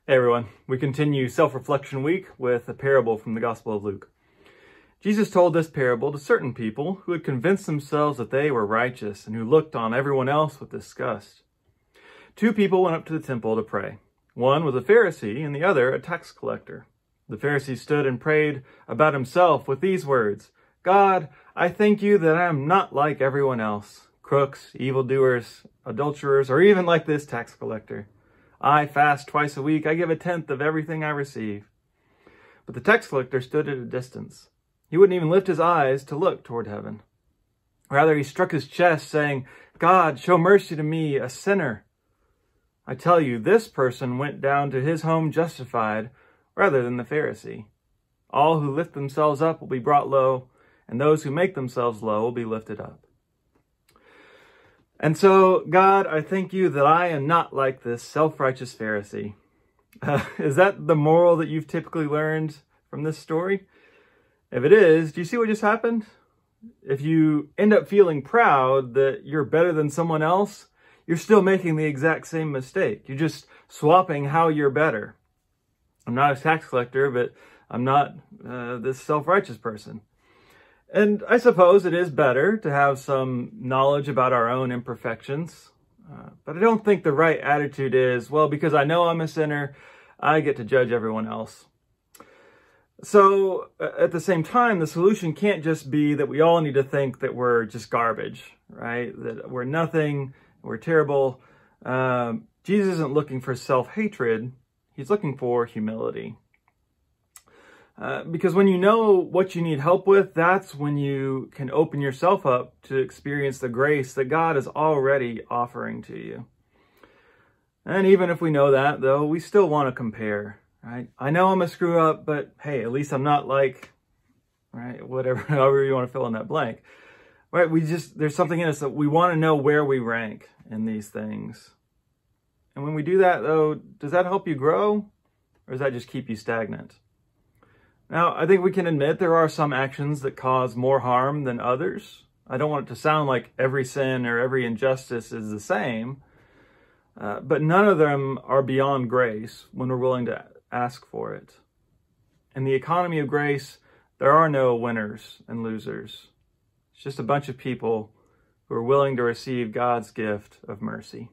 Hey everyone, we continue Self-Reflection Week with a parable from the Gospel of Luke. Jesus told this parable to certain people who had convinced themselves that they were righteous and who looked on everyone else with disgust. Two people went up to the temple to pray. One was a Pharisee and the other a tax collector. The Pharisee stood and prayed about himself with these words, "God, I thank you that I am not like everyone else, crooks, evildoers, adulterers, or even like this tax collector. I fast twice a week. I give 1/10 of everything I receive." But the tax collector stood at a distance. He wouldn't even lift his eyes to look toward heaven. Rather, he struck his chest, saying, "God, show mercy to me, a sinner." I tell you, this person went down to his home justified rather than the Pharisee. All who lift themselves up will be brought low, and those who make themselves low will be lifted up. And so, God, I thank you that I am not like this self-righteous Pharisee. Is that the moral that you've typically learned from this story? If it is, do you see what just happened? If you end up feeling proud that you're better than someone else, you're still making the exact same mistake. You're just swapping how you're better. I'm not a tax collector, but I'm not this self-righteous person. And I suppose it is better to have some knowledge about our own imperfections. But I don't think the right attitude is, well, because I know I'm a sinner, I get to judge everyone else. So at the same time, the solution can't just be that we all need to think that we're just garbage, right? That we're nothing, we're terrible. Jesus isn't looking for self-hatred. He's looking for humility. Because when you know what you need help with, that's when you can open yourself up to experience the grace that God is already offering to you. And even if we know that, though, we still want to compare, right? I know I'm a screw up, but hey, at least I'm not like, right, whatever, however you want to fill in that blank, right? There's something in us that we want to know where we rank in these things. And when we do that, though, does that help you grow, or does that just keep you stagnant? Now, I think we can admit there are some actions that cause more harm than others. I don't want it to sound like every sin or every injustice is the same, but none of them are beyond grace when we're willing to ask for it. In the economy of grace, there are no winners and losers. It's just a bunch of people who are willing to receive God's gift of mercy.